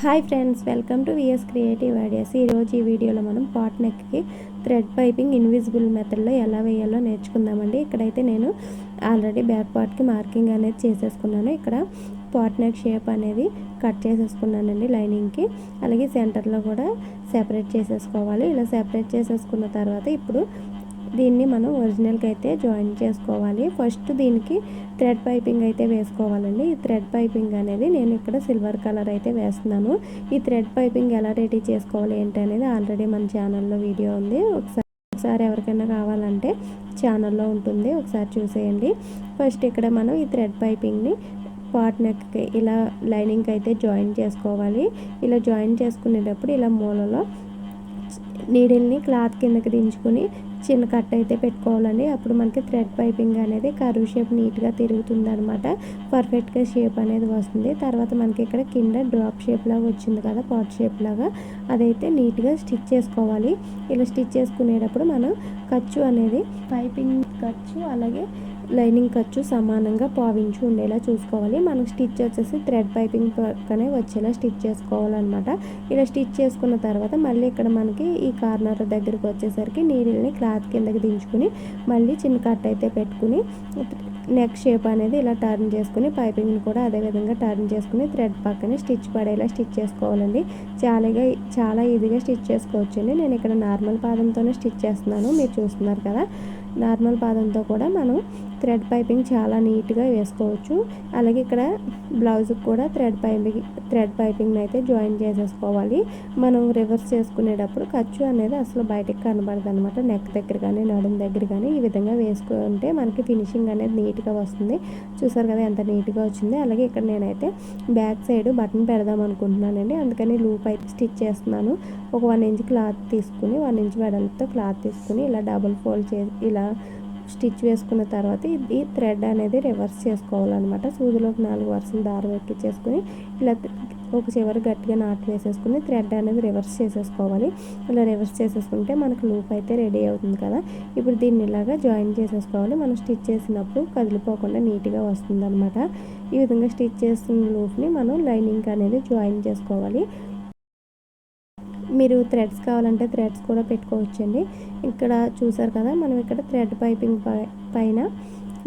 Hi friends, welcome to VS creative ideas. ఈరోజు ఈ వీడియోలో మనం పాట్ నెక్కి థ్రెడ్ పైపింగ్ ఇన్విజిబుల్ మెథడ్లో ఎలా వేయాలో నేర్చుకుందామండి. ఇక్కడైతే నేను ఆల్రెడీ బ్యాక్ పార్ట్కి మార్కింగ్ అనేది చేసేసుకున్నాను. ఇక్కడ పాట్ నెక్ షేప్ అనేది కట్ చేసేసుకున్నానండి లైనింగ్కి. అలాగే సెంటర్లో కూడా సెపరేట్ చేసేసుకోవాలి. ఇలా సెపరేట్ చేసేసుకున్న తర్వాత ఇప్పుడు దీన్ని మనం ఒరిజినల్కి అయితే జాయిన్ చేసుకోవాలి. ఫస్ట్ దీనికి థ్రెడ్ పైపింగ్ అయితే వేసుకోవాలండి. ఈ థ్రెడ్ పైపింగ్ అనేది నేను ఇక్కడ సిల్వర్ కలర్ అయితే వేస్తున్నాను. ఈ థ్రెడ్ పైపింగ్ ఎలా రెడీ చేసుకోవాలి ఏంటి అనేది ఆల్రెడీ మన ఛానల్లో వీడియో ఉంది. ఒకసారి ఎవరికైనా కావాలంటే ఛానల్లో ఉంటుంది, ఒకసారి చూసేయండి. ఫస్ట్ ఇక్కడ మనం ఈ థ్రెడ్ పైపింగ్ని పాట్ నెక్కి ఇలా లైనింగ్కి అయితే జాయిన్ చేసుకోవాలి. ఇలా జాయిన్ చేసుకునేటప్పుడు ఇలా మూలలో నీడిల్ని క్లాత్ కిందకి దించుకొని చిన్న కట్ అయితే పెట్టుకోవాలండి. అప్పుడు మనకి థ్రెడ్ పైపింగ్ అనేది కర్వ్ షేప్ నీట్గా తిరుగుతుంది అనమాట. పర్ఫెక్ట్గా షేప్ అనేది వస్తుంది. తర్వాత మనకి ఇక్కడ కింద డ్రాప్ షేప్ లాగా వచ్చింది కదా, పాట్ షేప్ లాగా, అదైతే నీట్గా స్టిచ్ చేసుకోవాలి. ఇలా స్టిచ్ చేసుకునేటప్పుడు మనం ఖర్చు అనేది పైపింగ్ ఖర్చు అలాగే లైనింగ్ ఖర్చు సమానంగా పావించి ఉండేలా చూసుకోవాలి. మనం స్టిచ్ వచ్చేసి థ్రెడ్ పైపింగ్ పక్కనే వచ్చేలా స్టిచ్ చేసుకోవాలన్నమాట. ఇలా స్టిచ్ చేసుకున్న తర్వాత మళ్ళీ ఇక్కడ మనకి ఈ కార్నర్ దగ్గరికి వచ్చేసరికి నీడిల్ని క్లాత్ కిందకి దించుకుని మళ్ళీ చిన్న కట్ అయితే పెట్టుకుని నెక్ షేప్ అనేది ఇలా టర్న్ చేసుకుని పైపింగ్ని కూడా అదేవిధంగా టర్న్ చేసుకుని థ్రెడ్ పక్కనే స్టిచ్ పడేలా స్టిచ్ చేసుకోవాలండి. చాలా ఈజీగా స్టిచ్ చేసుకోవచ్చండి. నేను ఇక్కడ నార్మల్ పాదంతోనే స్టిచ్ చేస్తున్నాను, మీరు చూస్తున్నారు కదా. నార్మల్ పాదంతో కూడా మనం థ్రెడ్ పైపింగ్ చాలా నీట్గా వేసుకోవచ్చు. అలాగే ఇక్కడ బ్లౌజ్కి కూడా థ్రెడ్ పైపింగ్ అయితే జాయిన్ చేసేసుకోవాలి. మనం రివర్స్ చేసుకునేటప్పుడు ఖర్చు అనేది అసలు బయటకు కనబడదు అనమాట. నెక్ దగ్గర కానీ నడుము దగ్గర కానీ ఈ విధంగా వేసుకుంటే మనకి ఫినిషింగ్ అనేది నీట్గా వస్తుంది. చూసారు కదా ఎంత నీట్గా వచ్చింది. అలాగే ఇక్కడ నేనైతే బ్యాక్ సైడ్ బటన్ పెడదాం అనుకుంటున్నానండి. అందుకని లూప్ అయితే స్టిచ్ చేస్తున్నాను. ఒక 1 ఇంచ్ క్లాత్ తీసుకుని 1 ఇంచ్ వెడల్పుతో క్లాత్ తీసుకుని ఇలా డబుల్ ఫోల్డ్ చేసి ఇలా స్టిచ్ వేసుకున్న తర్వాత ఈ థ్రెడ్ అనేది రివర్స్ చేసుకోవాలన్నమాట. సూదిలోకి 4 వరుసలు దారం ఎక్కించేసుకుని ఇలా ఒక చివరి గట్టిగా నాటు వేసేసుకుని థ్రెడ్ అనేది రివర్స్ చేసేసుకోవాలి. ఇలా రివర్స్ చేసేసుకుంటే మనకు లూప్ అయితే రెడీ అవుతుంది కదా. ఇప్పుడు దీన్ని ఇలాగా జాయిన్ చేసేసుకోవాలి. మనం స్టిచ్ చేసినప్పుడు కదిలిపోకుండా నీట్గా వస్తుంది అనమాట. ఈ విధంగా స్టిచ్ చేస్తున్న లూప్ని మనం లైనింగ్ అనేది జాయిన్ చేసుకోవాలి. మీరు థ్రెడ్స్ కావాలంటే థ్రెడ్స్ కూడా పెట్టుకోవచ్చండి. ఇక్కడ చూసారు కదా, మనం ఇక్కడ థ్రెడ్ పైపింగ్ పైన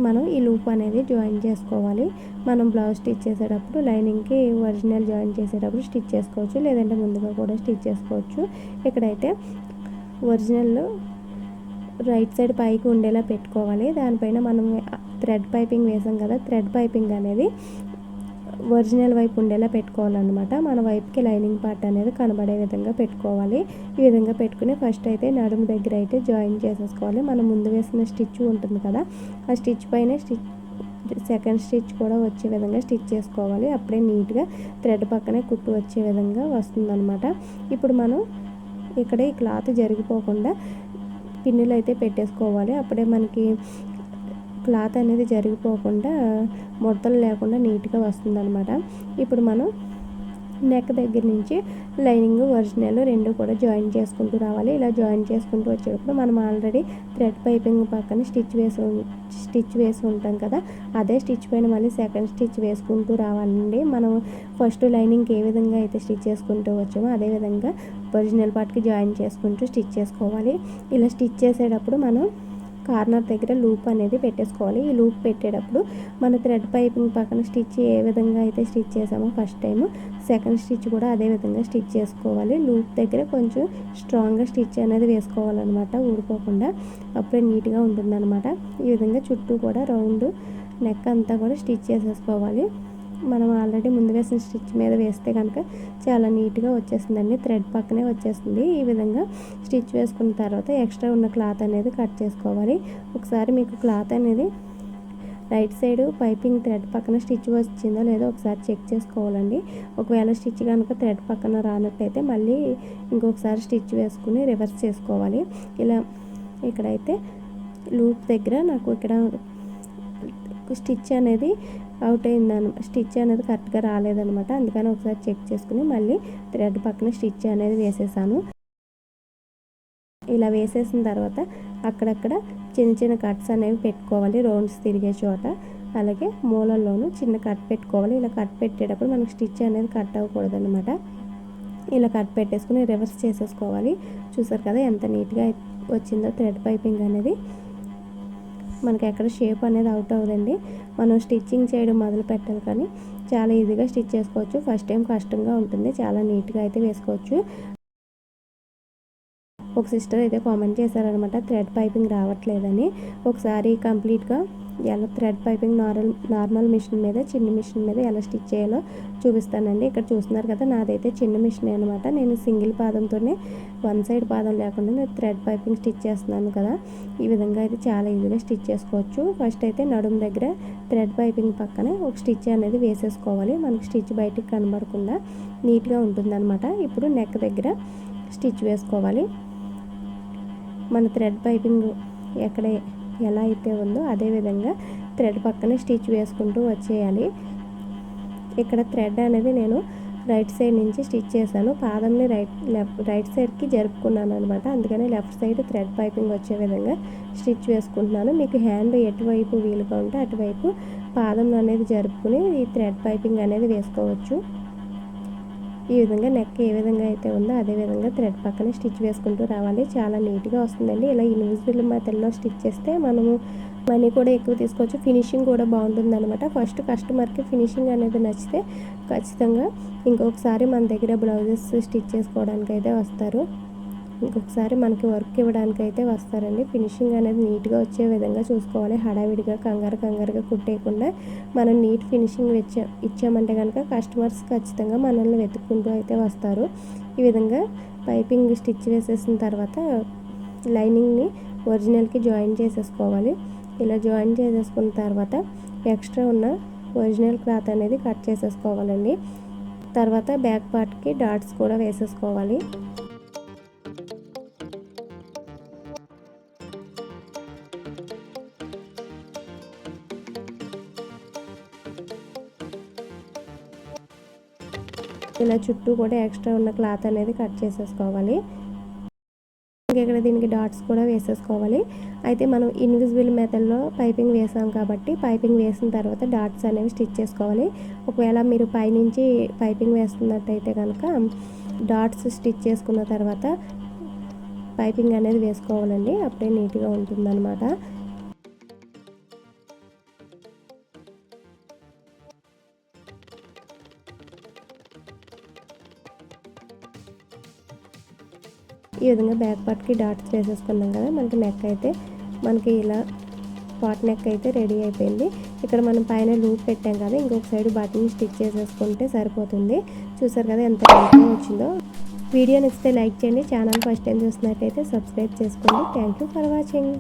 మనం ఈ లూప్ అనేది జాయిన్ చేసుకోవాలి. మనం బ్లౌజ్ స్టిచ్ చేసేటప్పుడు లైనింగ్కి ఒరిజినల్ జాయిన్ చేసేటప్పుడు స్టిచ్ చేసుకోవచ్చు, లేదంటే ముందుగా కూడా స్టిచ్ చేసుకోవచ్చు. ఇక్కడైతే ఒరిజినల్ రైట్ సైడ్ పైకి ఉండేలా పెట్టుకోవాలి. దానిపైన మనం థ్రెడ్ పైపింగ్ వేసాం కదా, థ్రెడ్ పైపింగ్ అనేది ఒరిజినల్ వైపు ఉండేలా పెట్టుకోవాలన్నమాట. మన వైపుకి లైనింగ్ పార్ట్ అనేది కనబడే విధంగా పెట్టుకోవాలి. ఈ విధంగా పెట్టుకుని ఫస్ట్ అయితే నడుము దగ్గర అయితే జాయిన్ చేసేసుకోవాలి. మనం ముందు వేసిన స్టిచ్ ఉంటుంది కదా, ఆ స్టిచ్ పైన సెకండ్ స్టిచ్ కూడా వచ్చే విధంగా స్టిచ్ చేసుకోవాలి. అప్పుడే నీట్గా థ్రెడ్ పక్కనే కుట్టు వచ్చే విధంగా వస్తుందన్నమాట. ఇప్పుడు మనం ఇక్కడ ఈ క్లాత్ జరిగిపోకుండా పిన్నులు అయితే పెట్టేసుకోవాలి. అప్పుడే మనకి క్లాత్ అనేది జరిగిపోకుండా ముడతలు లేకుండా నీట్గా వస్తుందన్నమాట. ఇప్పుడు మనం నెక్ దగ్గర నుంచి లైనింగ్ ఒరిజినల్ రెండు కూడా జాయిన్ చేసుకుంటూ రావాలి. ఇలా జాయిన్ చేసుకుంటూ వచ్చేటప్పుడు మనం ఆల్రెడీ థ్రెడ్ పైపింగ్ పక్కన స్టిచ్ వేసి ఉంటాం కదా, అదే స్టిచ్ పైన మళ్ళీ సెకండ్ స్టిచ్ వేసుకుంటూ రావాలండి. మనం ఫస్ట్ లైనింగ్కి ఏ విధంగా అయితే స్టిచ్ చేసుకుంటూ వచ్చామో అదేవిధంగా ఒరిజినల్ పార్ట్కి జాయిన్ చేసుకుంటూ స్టిచ్ చేసుకోవాలి. ఇలా స్టిచ్ చేసేటప్పుడు మనం కార్నర్ దగ్గర లూప్ అనేది పెట్టేసుకోవాలి. ఈ లూప్ పెట్టేటప్పుడు మన థ్రెడ్ పైపింగ్ పక్కన స్టిచ్ ఏ విధంగా అయితే స్టిచ్ చేసామో ఫస్ట్ టైం, సెకండ్ స్టిచ్ కూడా అదే విధంగా స్టిచ్ చేసుకోవాలి. లూప్ దగ్గర కొంచెం స్ట్రాంగ్గా స్టిచ్ అనేది వేసుకోవాలన్నమాట, ఊడిపోకుండా. అప్పుడే నీట్గా ఉంటుందన్నమాట. ఈ విధంగా చుట్టూ కూడా రౌండ్ నెక్ అంతా కూడా స్టిచ్ చేసేసుకోవాలి. మనం ఆల్రెడీ ముందు వేసిన స్టిచ్ మీద వేస్తే కనుక చాలా నీట్గా వచ్చేస్తుందండి, థ్రెడ్ పక్కనే వచ్చేస్తుంది. ఈ విధంగా స్టిచ్ వేసుకున్న తర్వాత ఎక్స్ట్రా ఉన్న క్లాత్ అనేది కట్ చేసుకోవాలి. ఒకసారి మీకు క్లాత్ అనేది రైట్ సైడ్ పైపింగ్ థ్రెడ్ పక్కన స్టిచ్ వచ్చిందో లేదో ఒకసారి చెక్ చేసుకోవాలండి. ఒకవేళ స్టిచ్ కనుక థ్రెడ్ పక్కన రానట్టయితే మళ్ళీ ఇంకొకసారి స్టిచ్ వేసుకుని రివర్స్ చేసుకోవాలి. ఇలా ఇక్కడైతే లూప్ దగ్గర నాకు ఇక్కడ స్టిచ్ అనేది అవుట్ స్టిచ్ అనేది కరెక్ట్గా రాలేదనమాట. అందుకని ఒకసారి చెక్ చేసుకుని మళ్ళీ థ్రెడ్ పక్కన స్టిచ్ అనేది వేసేసాను. ఇలా వేసేసిన తర్వాత అక్కడక్కడ చిన్న చిన్న కట్స్ అనేవి పెట్టుకోవాలి రౌండ్స్ తిరిగే చోట. అలాగే మూలల్లోనూ చిన్న కట్ పెట్టుకోవాలి. ఇలా కట్ పెట్టేటప్పుడు మనకు స్టిచ్ అనేది కట్ అవ్వకూడదు అనమాట. ఇలా కట్ పెట్టేసుకుని రివర్స్ చేసేసుకోవాలి. చూసారు కదా ఎంత నీట్గా వచ్చిందో థ్రెడ్ పైపింగ్ అనేది. మనకి ఎక్కడ షేప్ అనేది అవుట్ అవ్వదండి. మనం స్టిచ్చింగ్ చేయడం మొదలు పెట్టాలి కానీ చాలా ఈజీగా స్టిచ్ చేసుకోవచ్చు. ఫస్ట్ టైం కష్టంగా ఉంటుంది, చాలా నీట్గా అయితే వేసుకోవచ్చు. ఒక సిస్టర్ అయితే కామెంట్ చేశారనమాట థ్రెడ్ పైపింగ్ రావట్లేదని. ఒకసారి కంప్లీట్గా ఎలా థ్రెడ్ పైపింగ్ నార్మల్ మిషన్ మీద, చిన్న మిషన్ మీద ఎలా స్టిచ్ చేయాలో చూపిస్తానండి. ఇక్కడ చూస్తున్నారు కదా, నాదైతే చిన్న మిషన్ అనమాట. నేను సింగిల్ పాదంతోనే వన్ సైడ్ పాదం లేకుండా నేను థ్రెడ్ పైపింగ్ స్టిచ్ చేస్తున్నాను కదా. ఈ విధంగా అయితే చాలా ఈజీగా స్టిచ్ చేసుకోవచ్చు. ఫస్ట్ అయితే నడుము దగ్గర థ్రెడ్ పైపింగ్ పక్కన ఒక స్టిచ్ అనేది వేసేసుకోవాలి. మనకి స్టిచ్ బయటికి కనబడకుండా నీట్గా ఉంటుందన్నమాట. ఇప్పుడు నెక్ దగ్గర స్టిచ్ వేసుకోవాలి. మన థ్రెడ్ పైపింగ్ ఎక్కడ ఎలా అయితే ఉందో అదే విధంగా థ్రెడ్ పక్కనే స్టిచ్ వేసుకుంటూ వచ్చేయాలి. ఇక్కడ థ్రెడ్ అనేది నేను రైట్ సైడ్ నుంచి స్టిచ్ చేశాను. పాదంని రైట్ సైడ్కి జరుపుకున్నాను అనమాట. అందుకని లెఫ్ట్ సైడ్ థ్రెడ్ పైపింగ్ వచ్చే విధంగా స్టిచ్ వేసుకుంటున్నాను. మీకు హ్యాండ్ ఎటువైపు వీలుగా ఉంటే అటువైపు పాదం అనేది జరుపుకుని ఈ థ్రెడ్ పైపింగ్ అనేది వేసుకోవచ్చు. ఈ విధంగా నెక్ ఏ విధంగా అయితే ఉందో అదే విధంగా థ్రెడ్ పక్కన స్టిచ్ వేసుకుంటూ రావాలి. చాలా నీట్గా వస్తుందండి. ఇలా ఇన్విజిబుల్ మెథడ్లో స్టిచ్ చేస్తే మనము మనీ కూడా ఎక్కువ తీసుకోవచ్చు. ఫినిషింగ్ కూడా బాగుంటుంది అనమాట. ఫస్ట్ కస్టమర్కి ఫినిషింగ్ అనేది నచ్చితే ఖచ్చితంగా ఇంకొకసారి మన దగ్గర బ్లౌజెస్ స్టిచ్ చేసుకోవడానికి అయితే వస్తారు. ఇంకొకసారి మనకి వర్క్ ఇవ్వడానికి అయితే వస్తారండి. ఫినిషింగ్ అనేది నీట్గా వచ్చే విధంగా చూసుకోవాలి. హడావిడిగా కంగారుగా కుట్టేయకుండా మనం నీట్ ఫినిషింగ్ ఇచ్చామంటే కనుక కస్టమర్స్ ఖచ్చితంగా మనల్ని వెతుక్కుంటూ అయితే వస్తారు. ఈ విధంగా పైపింగ్ స్టిచ్ వేసేసిన తర్వాత లైనింగ్ని ఒరిజినల్కి జాయిన్ చేసేసుకోవాలి. ఇలా జాయిన్ చేసేసుకున్న తర్వాత ఎక్స్ట్రా ఉన్న ఒరిజినల్ క్లాత్ అనేది కట్ చేసేసుకోవాలండి. తర్వాత బ్యాక్ పార్ట్కి డాట్స్ కూడా వేసేసుకోవాలి. ఇలా చుట్టూ కూడా ఎక్స్ట్రా ఉన్న క్లాత్ అనేది కట్ చేసేసుకోవాలి. ఇక్కడ దీనికి డాట్స్ కూడా వేసేసుకోవాలి. అయితే మనం ఇన్విజిబుల్ మెథడ్లో పైపింగ్ వేసాం కాబట్టి పైపింగ్ వేసిన తర్వాత డాట్స్ అనేవి స్టిచ్ చేసుకోవాలి. ఒకవేళ మీరు పైనుంచి పైపింగ్ వేస్తున్నట్టయితే కనుక డాట్స్ స్టిచ్ చేసుకున్న తర్వాత పైపింగ్ అనేది వేసుకోవాలండి. అప్పుడే నీట్గా ఉంటుందన్నమాట. ఈ విధంగా బ్యాక్ పార్ట్కి డాట్స్ వేసేసుకున్నాం కదా. మనకి ఇలా పాట్ నెక్ అయితే రెడీ అయిపోయింది. ఇక్కడ మనం పైన లూప్ పెట్టాం కదా, ఇంకొక సైడ్ బటన్ స్టిచ్ చేసేసుకుంటే సరిపోతుంది. చూసారు కదా ఎంత నీట్గా వచ్చిందో. వీడియో నచ్చితే లైక్ చేయండి. ఛానల్ ఫస్ట్ టైం చూసినట్టయితే సబ్స్క్రైబ్ చేసుకోండి. Thank you for watching.